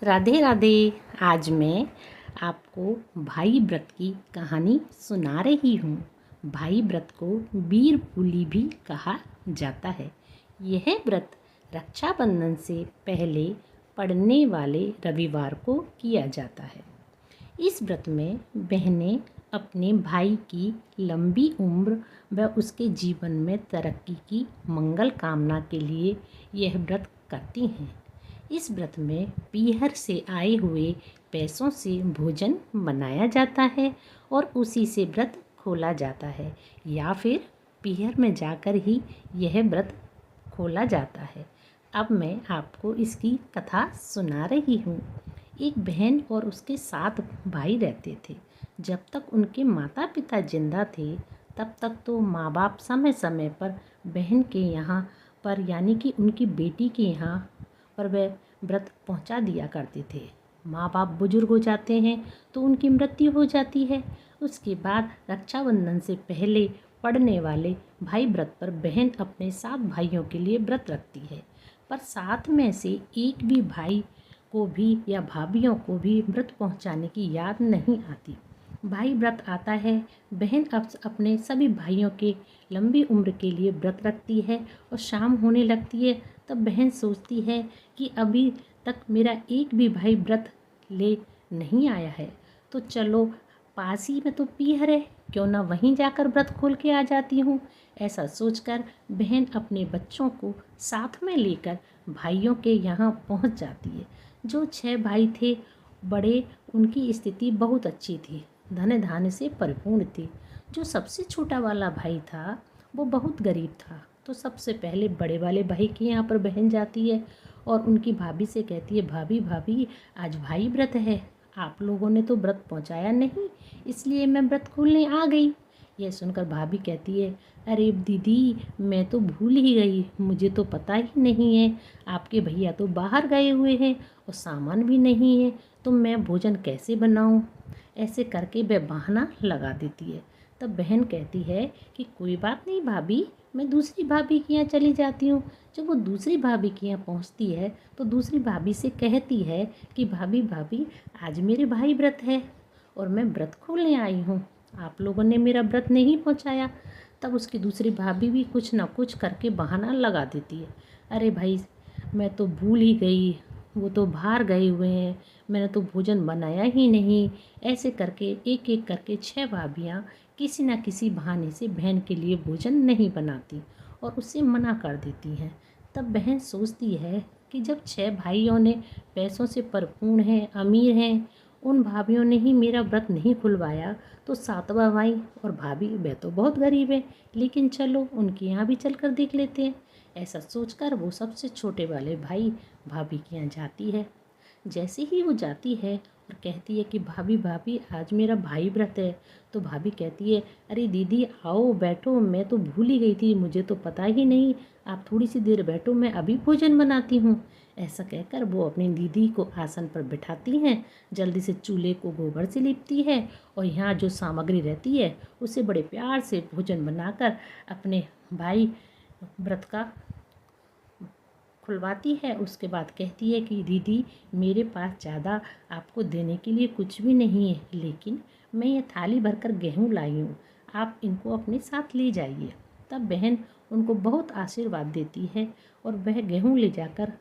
राधे राधे। आज मैं आपको भाई व्रत की कहानी सुना रही हूँ। भाई व्रत को वीर पुली भी कहा जाता है। यह व्रत रक्षाबंधन से पहले पड़ने वाले रविवार को किया जाता है। इस व्रत में बहनें अपने भाई की लंबी उम्र व उसके जीवन में तरक्की की मंगल कामना के लिए यह व्रत करती हैं। इस व्रत में पीहर से आए हुए पैसों से भोजन बनाया जाता है और उसी से व्रत खोला जाता है, या फिर पीहर में जाकर ही यह व्रत खोला जाता है। अब मैं आपको इसकी कथा सुना रही हूँ। एक बहन और उसके 7 भाई रहते थे। जब तक उनके माता पिता जिंदा थे तब तक तो माँ बाप समय समय पर बहन के यहाँ पर यानी कि उनकी बेटी के यहाँ पर वह व्रत पहुँचा दिया करते थे। माँ बाप बुजुर्ग हो जाते हैं तो उनकी मृत्यु हो जाती है। उसके बाद रक्षाबंधन से पहले पड़ने वाले भाई व्रत पर बहन अपने 7 भाइयों के लिए व्रत रखती है, पर 7 में से एक भी भाई को भी या भाभीियों को भी व्रत पहुँचाने की याद नहीं आती। भाई व्रत आता है, बहन अपने सभी भाइयों के लंबी उम्र के लिए व्रत रखती है और शाम होने लगती है तब बहन सोचती है कि अभी तक मेरा एक भी भाई व्रत ले नहीं आया है, तो चलो पास ही में तो पीहर है, क्यों ना वहीं जाकर व्रत खोल के आ जाती हूँ। ऐसा सोचकर बहन अपने बच्चों को साथ में लेकर भाइयों के यहाँ पहुँच जाती है। जो 6 भाई थे बड़े, उनकी स्थिति बहुत अच्छी थी, धन धान्य से परिपूर्ण थी। जो सबसे छोटा वाला भाई था वो बहुत गरीब था। तो सबसे पहले बड़े वाले भाई के यहाँ पर बहन जाती है और उनकी भाभी से कहती है, भाभी भाभी आज भाई व्रत है, आप लोगों ने तो व्रत पहुँचाया नहीं, इसलिए मैं व्रत खोलने आ गई। यह सुनकर भाभी कहती है, अरे दीदी मैं तो भूल ही गई, मुझे तो पता ही नहीं है, आपके भैया तो बाहर गए हुए हैं और सामान भी नहीं है, तो मैं भोजन कैसे बनाऊं। ऐसे करके वह बहाना लगा देती है। तब बहन कहती है कि कोई बात नहीं भाभी, मैं दूसरी भाभी के यहाँ चली जाती हूँ। जब वो दूसरी भाभी के यहाँ पहुँचती है तो दूसरी भाभी से कहती है कि भाभी भाभी आज मेरे भाई व्रत है और मैं व्रत खोलने आई हूँ, आप लोगों ने मेरा व्रत नहीं पहुँचाया। तब उसकी दूसरी भाभी भी कुछ ना कुछ करके बहाना लगा देती है, अरे भाई मैं तो भूल ही गई, वो तो बाहर गए हुए हैं, मैंने तो भोजन बनाया ही नहीं। ऐसे करके एक एक करके 6 भाभियाँ किसी न किसी बहाने से बहन के लिए भोजन नहीं बनाती और उससे मना कर देती हैं। तब बहन सोचती है कि जब 6 भाइयों ने पैसों से भरपूर हैं, अमीर हैं, उन भाभीियों ने ही मेरा व्रत नहीं खुलवाया, तो 7वां भाई और भाभी वह तो बहुत गरीब है, लेकिन चलो उनके यहाँ भी चल कर देख लेते हैं। ऐसा सोचकर वो सबसे छोटे वाले भाई भाभी के यहाँ जाती है। जैसे ही वो जाती है और कहती है कि भाभी भाभी आज मेरा भाई व्रत है, तो भाभी कहती है, अरे दीदी आओ बैठो, मैं तो भूल ही गई थी, मुझे तो पता ही नहीं, आप थोड़ी सी देर बैठो, मैं अभी भोजन बनाती हूँ। ऐसा कहकर वो अपनी दीदी को आसन पर बिठाती हैं, जल्दी से चूल्हे को गोबर से लीपती है और यहाँ जो सामग्री रहती है उसे बड़े प्यार से भोजन बनाकर अपने भाई व्रत का खुलवाती है। उसके बाद कहती है कि दीदी मेरे पास ज़्यादा आपको देने के लिए कुछ भी नहीं है, लेकिन मैं ये थाली भरकर गेहूँ लाई हूँ, आप इनको अपने साथ ले जाइए। तब बहन उनको बहुत आशीर्वाद देती है और वह गेहूँ ले जाकर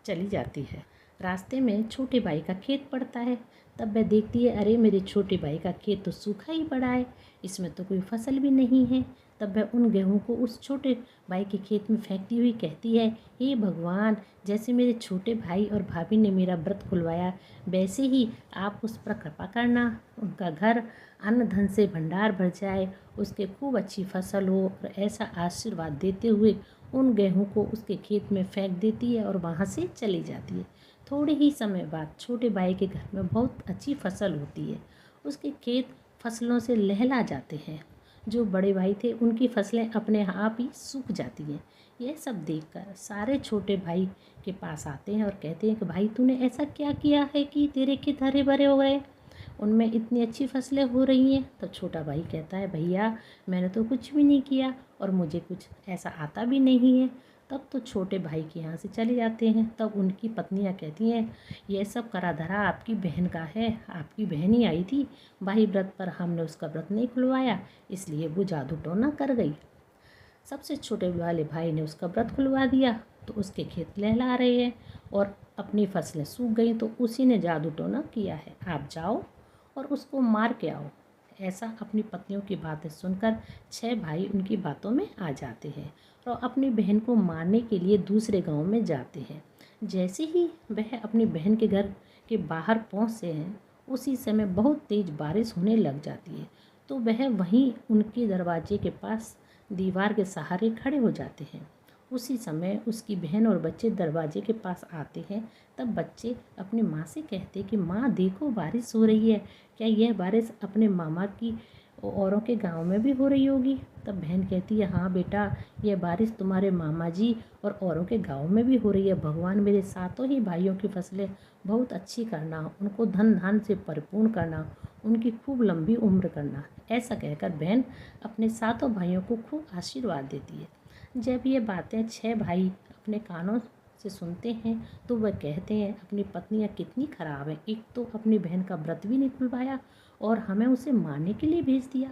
चली जाती है। रास्ते में छोटे भाई का खेत पड़ता है। तब वह देखती है, अरे मेरे छोटे भाई का खेत तो सूखा ही पड़ा है, इसमें तो कोई फसल भी नहीं है। तब वह उन गेहूँ को उस छोटे भाई के खेत में फेंकती हुई कहती है, हे भगवान, जैसे मेरे छोटे भाई और भाभी ने मेरा व्रत खुलवाया वैसे ही आप उस पर कृपा करना, उनका घर अन्न धन से भंडार भर जाए, उसके खूब अच्छी फसल हो। और ऐसा आशीर्वाद देते हुए उन गेहूँ को उसके खेत में फेंक देती है और वहाँ से चली जाती है। थोड़े ही समय बाद छोटे भाई के घर में बहुत अच्छी फसल होती है। उसके खेत फसलों से लहला जाते हैं। जो बड़े भाई थे उनकी फसलें अपने आप ही सूख जाती हैं। यह सब देखकर सारे छोटे भाई के पास आते हैं और कहते हैं कि भाई तूने ऐसा क्या किया है कि तेरे खेत हरे भरे हो गए, उनमें इतनी अच्छी फसलें हो रही हैं। तो छोटा भाई कहता है, भैया मैंने तो कुछ भी नहीं किया और मुझे कुछ ऐसा आता भी नहीं है। तब तो छोटे भाई के यहाँ से चले जाते हैं। तब उनकी पत्नियाँ कहती हैं, यह सब करा धरा आपकी बहन का है, आपकी बहन ही आई थी भाई व्रत पर, हमने उसका व्रत नहीं खुलवाया इसलिए वो जादू टोना कर गई। सबसे छोटे वाले भाई ने उसका व्रत खुलवा दिया तो उसके खेत लहला रहे हैं और अपनी फसलें सूख गई, तो उसी ने जादू टोना किया है, आप जाओ और उसको मार के आओ। ऐसा अपनी पत्नियों की बातें सुनकर 6 भाई उनकी बातों में आ जाते हैं और अपनी बहन को मारने के लिए दूसरे गांव में जाते हैं। जैसे ही वह अपनी बहन के घर के बाहर पहुंचते हैं उसी समय बहुत तेज़ बारिश होने लग जाती है, तो वह वहीं उनके दरवाजे के पास दीवार के सहारे खड़े हो जाते हैं। उसी समय उसकी बहन और बच्चे दरवाजे के पास आते हैं। तब बच्चे अपनी माँ से कहते कि माँ देखो बारिश हो रही है, क्या यह बारिश अपने मामा की औरों के गांव में भी हो रही होगी? तब बहन कहती है, हाँ बेटा, यह बारिश तुम्हारे मामा जी और औरों के गांव में भी हो रही है। भगवान मेरे सातों ही भाइयों की फसलें बहुत अच्छी करना, उनको धन धान से परिपूर्ण करना, उनकी खूब लंबी उम्र करना। ऐसा कहकर बहन अपने सातों भाइयों को खूब आशीर्वाद देती है। जब ये बातें 6 भाई अपने कानों से सुनते हैं तो वह कहते हैं, अपनी पत्नियाँ कितनी खराब है, एक तो अपनी बहन का व्रत भी नहीं खुलवाया और हमें उसे मारने के लिए भेज दिया,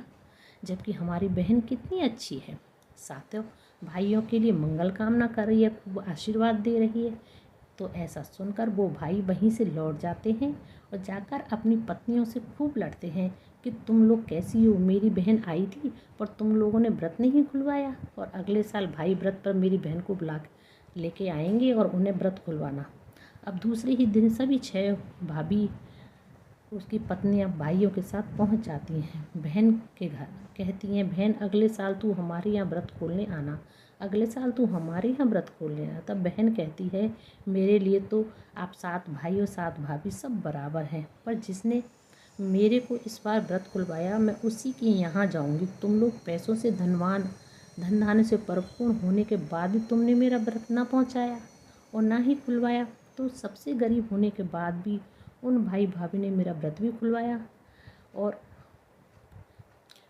जबकि हमारी बहन कितनी अच्छी है, सातों भाइयों के लिए मंगल कामना कर रही है, खूब आशीर्वाद दे रही है। तो ऐसा सुनकर वो भाई वहीं से लौट जाते हैं और जाकर अपनी पत्नियों से खूब लड़ते हैं कि तुम लोग कैसी हो, मेरी बहन आई थी पर तुम लोगों ने व्रत नहीं खुलवाया, और अगले साल भाई व्रत पर मेरी बहन को बुला लेके आएंगे और उन्हें व्रत खुलवाना। अब दूसरे ही दिन सभी 6 भाभी उसकी पत्नियां भाइयों के साथ पहुंच जाती हैं बहन के घर। कहती हैं, बहन अगले साल तू हमारे यहाँ व्रत खोलने आना, अगले साल तू हमारे यहाँ व्रत खोल लेना। तब बहन कहती है, मेरे लिए तो आप 7 भाई और 7 भाभी सब बराबर हैं, पर जिसने मेरे को इस बार व्रत खुलवाया मैं उसी के यहाँ जाऊँगी। तुम लोग पैसों से धनवान, धन धान्य से परिपूर्ण होने के बाद भी तुमने मेरा व्रत ना पहुँचाया और ना ही खुलवाया, तो सबसे गरीब होने के बाद भी उन भाई भाभी ने मेरा व्रत भी खुलवाया और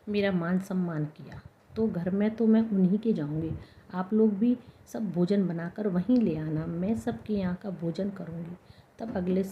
मेरा मान सम्मान किया, तो घर में तो मैं उन्हीं के जाऊंगी। आप लोग भी सब भोजन बनाकर वहीं ले आना, मैं सबके यहाँ का भोजन करूँगी। तब अगले